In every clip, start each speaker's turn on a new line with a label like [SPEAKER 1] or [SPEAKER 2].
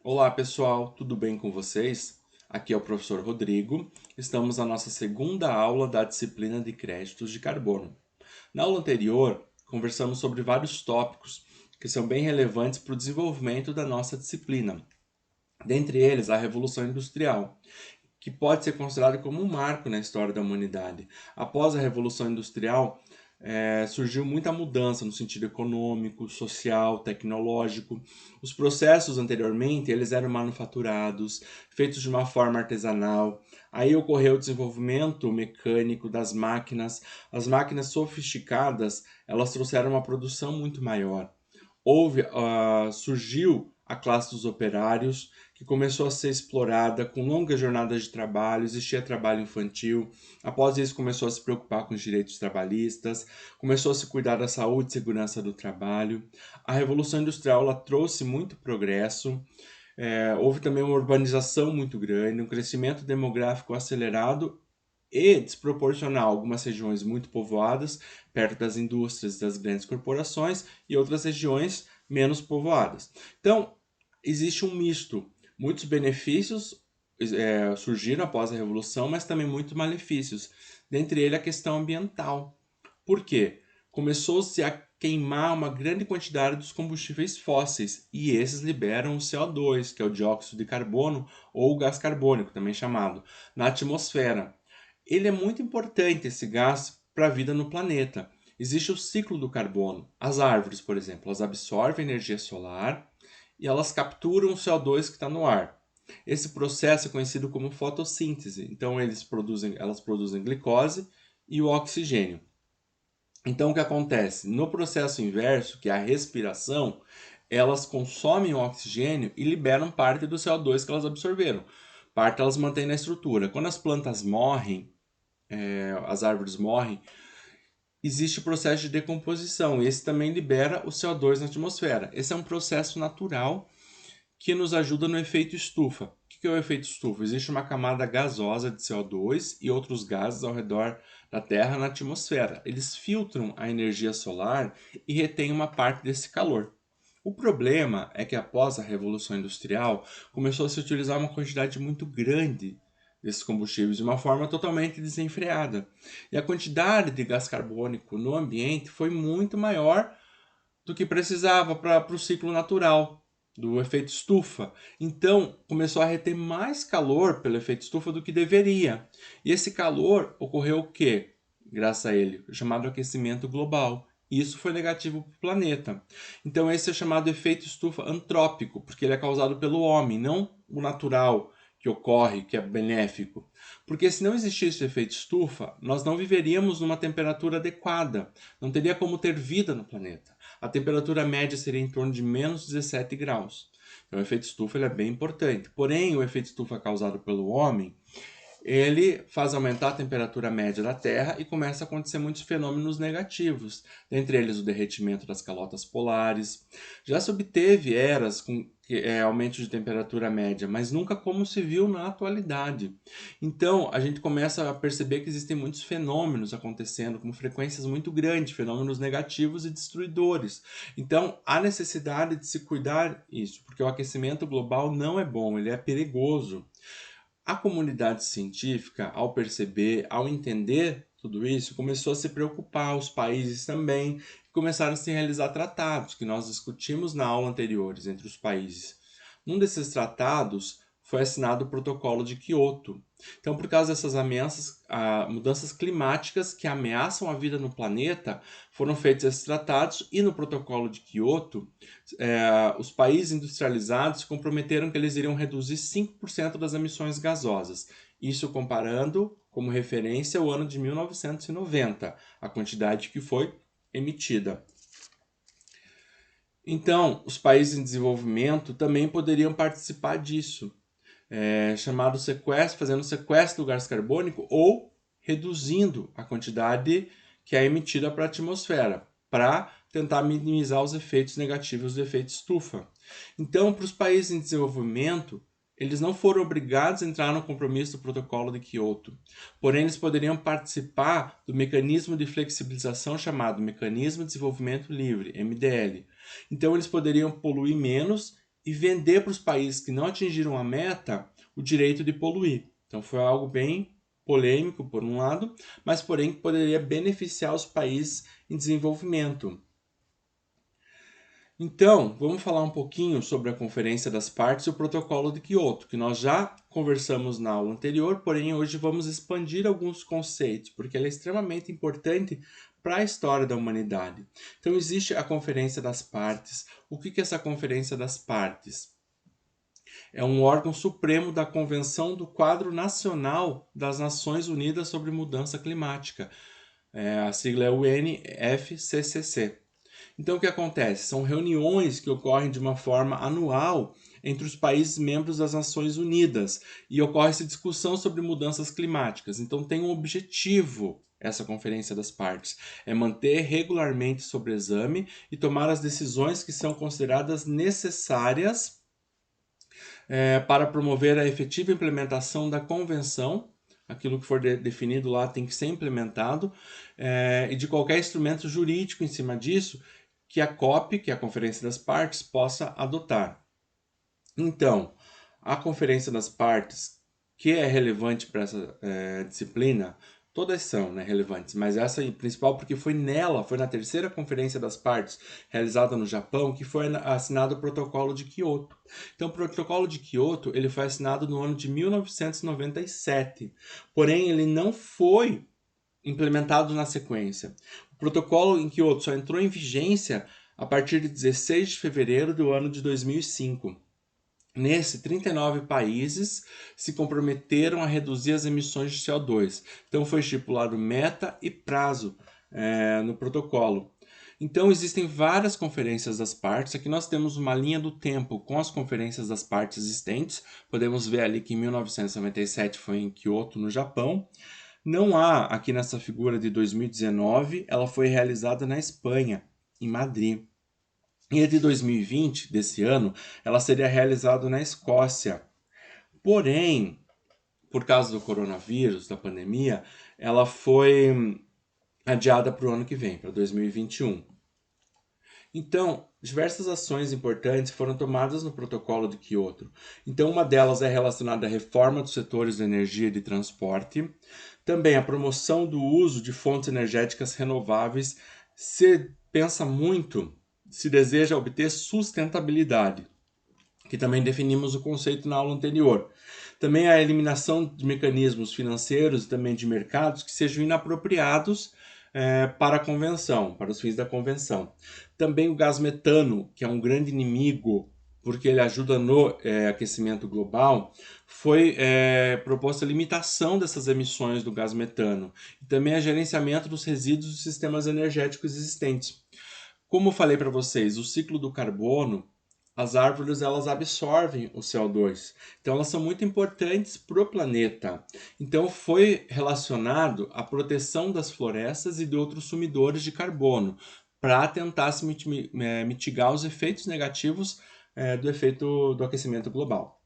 [SPEAKER 1] Olá pessoal, tudo bem com vocês? Aqui é o professor Rodrigo. Estamos na nossa segunda aula da disciplina de créditos de carbono. Na aula anterior, conversamos sobre vários tópicos que são bem relevantes para o desenvolvimento da nossa disciplina. Dentre eles, a Revolução Industrial, que pode ser considerado como um marco na história da humanidade. Após a Revolução Industrial, surgiu muita mudança no sentido econômico, social, tecnológico. Os processos anteriormente eles eram manufaturados, feitos de uma forma artesanal. Aí ocorreu o desenvolvimento mecânico das máquinas. As máquinas sofisticadas elas trouxeram uma produção muito maior. Surgiu a classe dos operários, que começou a ser explorada com longas jornadas de trabalho, existia trabalho infantil. Após isso, começou a se preocupar com os direitos trabalhistas, começou a se cuidar da saúde e segurança do trabalho. A Revolução Industrial ela trouxe muito progresso. Houve também uma urbanização muito grande, um crescimento demográfico acelerado e desproporcional. Algumas regiões muito povoadas, perto das indústrias e das grandes corporações, e outras regiões menos povoadas. Então, existe um misto. Muitos benefícios surgiram após a Revolução, mas também muitos malefícios. Dentre eles, a questão ambiental. Por quê? Começou-se a queimar uma grande quantidade dos combustíveis fósseis e esses liberam o CO2, que é o dióxido de carbono ou o gás carbônico, também chamado, na atmosfera. Ele é muito importante, esse gás, para a vida no planeta. Existe o ciclo do carbono. As árvores, por exemplo, elas absorvem energia solar e elas capturam o CO2 que está no ar. Esse processo é conhecido como fotossíntese. Então, elas produzem glicose e o oxigênio. Então, o que acontece? No processo inverso, que é a respiração, elas consomem o oxigênio e liberam parte do CO2 que elas absorveram. Parte elas mantêm na estrutura. Quando as plantas morrem, as árvores morrem, existe o processo de decomposição. E esse também libera o CO2 na atmosfera. Esse é um processo natural que nos ajuda no efeito estufa. O que é o efeito estufa? Existe uma camada gasosa de CO2 e outros gases ao redor da Terra na atmosfera. Eles filtram a energia solar e retêm uma parte desse calor. O problema é que após a Revolução Industrial começou a se utilizar uma quantidade muito grande desses combustíveis de uma forma totalmente desenfreada. E a quantidade de gás carbônico no ambiente foi muito maior do que precisava para o ciclo natural do efeito estufa. Então, começou a reter mais calor pelo efeito estufa do que deveria. E esse calor ocorreu o quê? Graças a ele, o chamado aquecimento global. E isso foi negativo para o planeta. Então, esse é chamado efeito estufa antrópico, porque ele é causado pelo homem, não o natural que ocorre, que é benéfico. Porque se não existisse o efeito estufa, nós não viveríamos numa temperatura adequada, não teria como ter vida no planeta. A temperatura média seria em torno de menos 17 graus. Então, o efeito estufa ele é bem importante. Porém, o efeito estufa causado pelo homem ele faz aumentar a temperatura média da Terra e começa a acontecer muitos fenômenos negativos, dentre eles o derretimento das calotas polares. Já se obteve eras com aumento de temperatura média, mas nunca como se viu na atualidade. Então, a gente começa a perceber que existem muitos fenômenos acontecendo com frequências muito grandes, fenômenos negativos e destruidores. Então, há necessidade de se cuidar isso, porque o aquecimento global não é bom, ele é perigoso. A comunidade científica, ao perceber, ao entender tudo isso, começou a se preocupar, os países também, começaram a se realizar tratados, que nós discutimos na aula anteriores, entre os países. Num desses tratados foi assinado o Protocolo de Quioto. Então, por causa dessas ameaças, mudanças climáticas que ameaçam a vida no planeta, foram feitos esses tratados e no Protocolo de Quioto, os países industrializados se comprometeram que eles iriam reduzir 5% das emissões gasosas. Isso comparando como referência o ano de 1990, a quantidade que foi emitida. Então, os países em desenvolvimento também poderiam participar disso, chamado sequestro, fazendo sequestro do gás carbônico ou reduzindo a quantidade que é emitida para a atmosfera, para tentar minimizar os efeitos negativos do efeito estufa. Então, para os países em desenvolvimento, eles não foram obrigados a entrar no compromisso do Protocolo de Quioto, porém eles poderiam participar do mecanismo de flexibilização chamado Mecanismo de Desenvolvimento Livre, MDL. Então eles poderiam poluir menos e vender para os países que não atingiram a meta o direito de poluir. Então foi algo bem polêmico, por um lado, mas porém que poderia beneficiar os países em desenvolvimento. Então, vamos falar um pouquinho sobre a Conferência das Partes e o Protocolo de Quioto, que nós já conversamos na aula anterior, porém hoje vamos expandir alguns conceitos, porque ela é extremamente importante para a história da humanidade. Então, existe a Conferência das Partes. O que é essa Conferência das Partes? É um órgão supremo da Convenção do Quadro Nacional das Nações Unidas sobre Mudança Climática. A sigla é UNFCCC. Então, o que acontece? São reuniões que ocorrem de uma forma anual entre os países membros das Nações Unidas e ocorre-se discussão sobre mudanças climáticas. Então, tem um objetivo essa Conferência das Partes, é manter regularmente sobre exame e tomar as decisões que são consideradas necessárias para promover a efetiva implementação da Convenção. Aquilo que for definido lá tem que ser implementado, e de qualquer instrumento jurídico em cima disso que a COP, que é a Conferência das Partes, possa adotar. Então, a Conferência das Partes, que é relevante para essa disciplina, todas são relevantes, mas essa em principal porque foi na terceira Conferência das Partes, realizada no Japão, que foi assinado o Protocolo de Quioto. Então, o Protocolo de Quioto ele foi assinado no ano de 1997, porém ele não foi implementado na sequência. O protocolo em Quioto só entrou em vigência a partir de 16 de fevereiro do ano de 2005. Nesse, 39 países se comprometeram a reduzir as emissões de CO2. Então foi estipulado meta e prazo no protocolo. Então existem várias conferências das partes. Aqui nós temos uma linha do tempo com as conferências das partes existentes. Podemos ver ali que em 1997 foi em Kyoto, no Japão. Não há aqui nessa figura de 2019, ela foi realizada na Espanha, em Madrid. E a de 2020, desse ano, ela seria realizada na Escócia. Porém, por causa do coronavírus, da pandemia, ela foi adiada para o ano que vem, para 2021. Então, diversas ações importantes foram tomadas no protocolo de Quioto. Então, uma delas é relacionada à reforma dos setores de energia e de transporte, também a promoção do uso de fontes energéticas renováveis. Se pensa muito, se deseja obter sustentabilidade, que também definimos o conceito na aula anterior. Também a eliminação de mecanismos financeiros e também de mercados que sejam inapropriados para a convenção, para os fins da convenção. Também o gás metano, que é um grande inimigo porque ele ajuda no aquecimento global, foi proposta a limitação dessas emissões do gás metano e também a gerenciamento dos resíduos dos sistemas energéticos existentes. Como eu falei para vocês, o ciclo do carbono, as árvores elas absorvem o CO2, então elas são muito importantes para o planeta. Então foi relacionado à proteção das florestas e de outros sumidores de carbono, para tentar se mitigar os efeitos negativos do efeito do aquecimento global.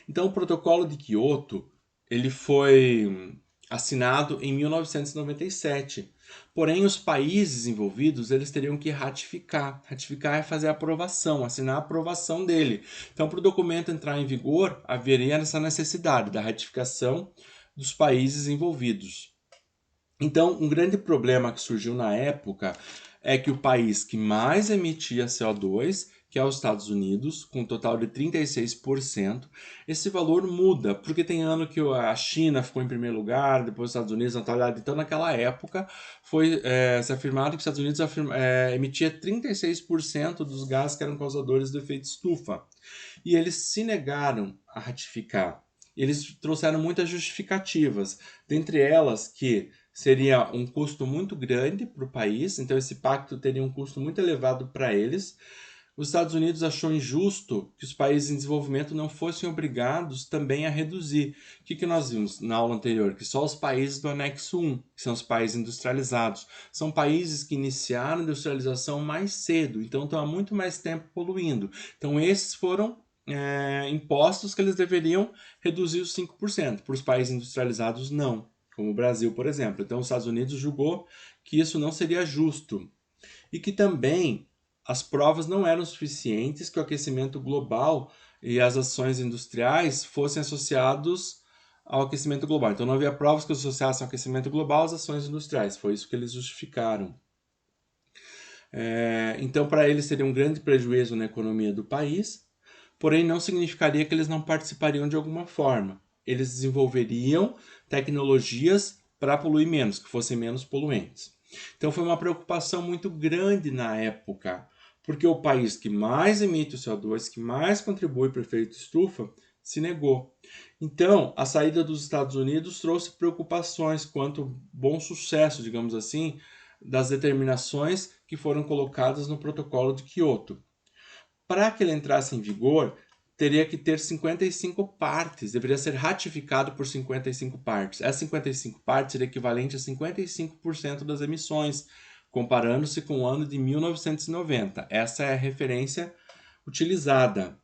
[SPEAKER 1] Então, o Protocolo de Quioto ele foi assinado em 1997. Porém, os países envolvidos eles teriam que ratificar. Ratificar é fazer a aprovação, assinar a aprovação dele. Então, para o documento entrar em vigor, haveria essa necessidade da ratificação dos países envolvidos. Então, um grande problema que surgiu na época é que o país que mais emitia CO2, que é os Estados Unidos, com um total de 36%, esse valor muda, porque tem ano que a China ficou em primeiro lugar, depois os Estados Unidos na atualidade. Então, naquela época, foi se afirmado que os Estados Unidos emitia 36% dos gases que eram causadores do efeito estufa. E eles se negaram a ratificar. Eles trouxeram muitas justificativas, dentre elas que seria um custo muito grande para o país, então esse pacto teria um custo muito elevado para eles. Os Estados Unidos achou injusto que os países em desenvolvimento não fossem obrigados também a reduzir. O que nós vimos na aula anterior? Que só os países do anexo 1, que são os países industrializados, são países que iniciaram a industrialização mais cedo, então estão há muito mais tempo poluindo. Então esses foram impostos que eles deveriam reduzir os 5%. Para os países industrializados, não, como o Brasil, por exemplo. Então, os Estados Unidos julgou que isso não seria justo e que também as provas não eram suficientes que o aquecimento global e as ações industriais fossem associados ao aquecimento global. Então não havia provas que associassem ao aquecimento global às ações industriais. Foi isso que eles justificaram. Então, para eles seria um grande prejuízo na economia do país, porém não significaria que eles não participariam de alguma forma. Eles desenvolveriam tecnologias para poluir menos, que fossem menos poluentes. Então foi uma preocupação muito grande na época, porque o país que mais emite o CO2, que mais contribui para o efeito estufa, se negou. Então, a saída dos Estados Unidos trouxe preocupações quanto ao bom sucesso, digamos assim, das determinações que foram colocadas no Protocolo de Quioto. Para que ele entrasse em vigor, teria que ter 55 partes, deveria ser ratificado por 55 partes. Essas 55 partes seria equivalente a 55% das emissões, comparando-se com o ano de 1990. Essa é a referência utilizada.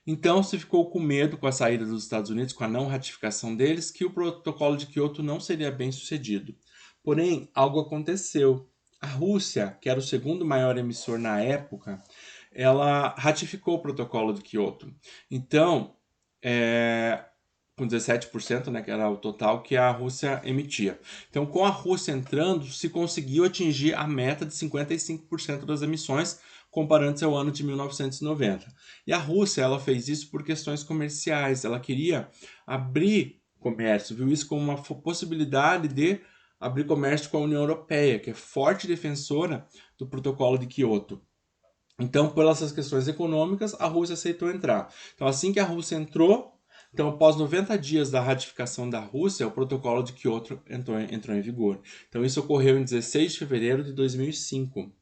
[SPEAKER 1] Então se ficou com medo com a saída dos Estados Unidos, com a não ratificação deles, que o protocolo de Quioto não seria bem sucedido. Porém, algo aconteceu. A Rússia, que era o segundo maior emissor na época, ela ratificou o protocolo de Quioto. Então, com 17%, né, que era o total que a Rússia emitia. Então, com a Rússia entrando, se conseguiu atingir a meta de 55% das emissões, comparando-se ao ano de 1990. E a Rússia, ela fez isso por questões comerciais. Ela queria abrir comércio, viu isso como uma possibilidade de abrir comércio com a União Europeia, que é forte defensora do protocolo de Quioto. Então, por essas questões econômicas, a Rússia aceitou entrar. Então, assim que a Rússia entrou, então, após 90 dias da ratificação da Rússia, o protocolo de Quioto entrou em vigor. Então, isso ocorreu em 16 de fevereiro de 2005.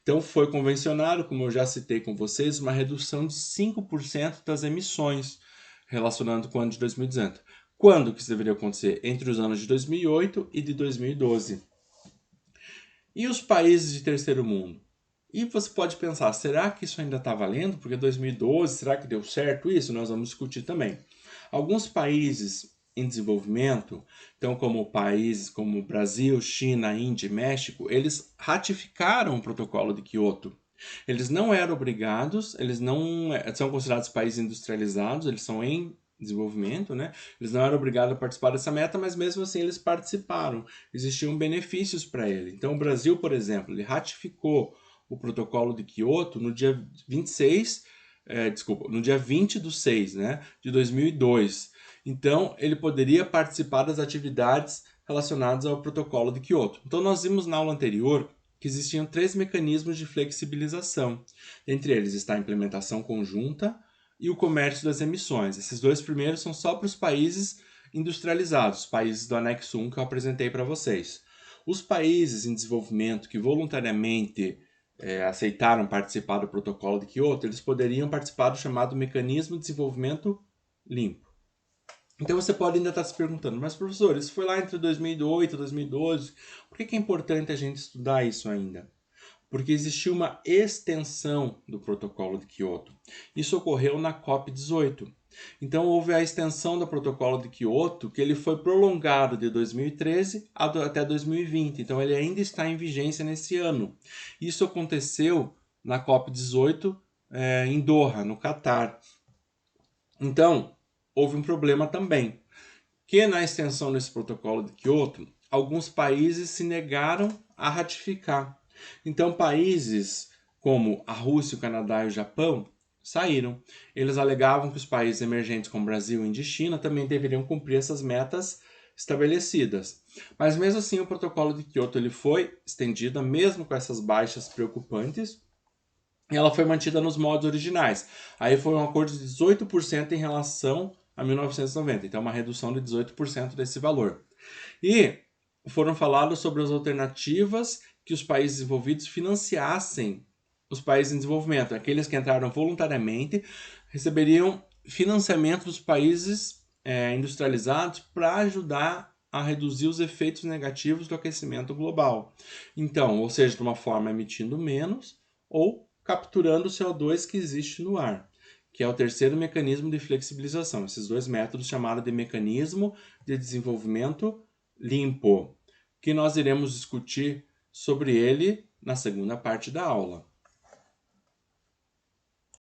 [SPEAKER 1] Então, foi convencionado, como eu já citei com vocês, uma redução de 5% das emissões, relacionando com o ano de 2018. Quando que isso deveria acontecer? Entre os anos de 2008 e de 2012. E os países de terceiro mundo? E você pode pensar, será que isso ainda está valendo? Porque 2012, será que deu certo isso? Nós vamos discutir também. Alguns países em desenvolvimento, então como países como Brasil, China, Índia e México, eles ratificaram o protocolo de Quioto. Eles não eram obrigados, eles não são considerados países industrializados, eles são em desenvolvimento, né? Eles não eram obrigados a participar dessa meta, mas mesmo assim eles participaram. Existiam benefícios para ele. Então o Brasil, por exemplo, ele ratificou o protocolo de Quioto no dia 26, no dia 20 de 6, né, de 2002. Então, ele poderia participar das atividades relacionadas ao protocolo de Quioto. Então, nós vimos na aula anterior que existiam 3 mecanismos de flexibilização. Entre eles está a implementação conjunta e o comércio das emissões. Esses 2 primeiros são só para os países industrializados, os países do anexo 1 que eu apresentei para vocês. Os países em desenvolvimento que voluntariamente aceitaram participar do protocolo de Quioto, eles poderiam participar do chamado Mecanismo de Desenvolvimento Limpo. Então você pode ainda estar se perguntando, mas professor, isso foi lá entre 2008 e 2012, por que é importante a gente estudar isso ainda? Porque existiu uma extensão do protocolo de Quioto. Isso ocorreu na COP18. Então houve a extensão do protocolo de Quioto, que ele foi prolongado de 2013 até 2020. Então ele ainda está em vigência nesse ano. Isso aconteceu na COP18 em Doha, no Catar. Então houve um problema também, que na extensão desse protocolo de Quioto, alguns países se negaram a ratificar. Então, países como a Rússia, o Canadá e o Japão saíram. Eles alegavam que os países emergentes como Brasil, Índia e China também deveriam cumprir essas metas estabelecidas. Mas mesmo assim, o protocolo de Quioto ele foi estendido, mesmo com essas baixas preocupantes, e ela foi mantida nos moldes originais. Aí foi um acordo de 18% em relação a 1990, então uma redução de 18% desse valor. E foram falados sobre as alternativas que os países desenvolvidos financiassem os países em desenvolvimento. Aqueles que entraram voluntariamente receberiam financiamento dos países industrializados para ajudar a reduzir os efeitos negativos do aquecimento global. Então, ou seja, de uma forma emitindo menos ou capturando o CO2 que existe no ar, que é o terceiro mecanismo de flexibilização. Esses 2 métodos chamados de mecanismo de desenvolvimento limpo, que nós iremos discutir sobre ele na segunda parte da aula.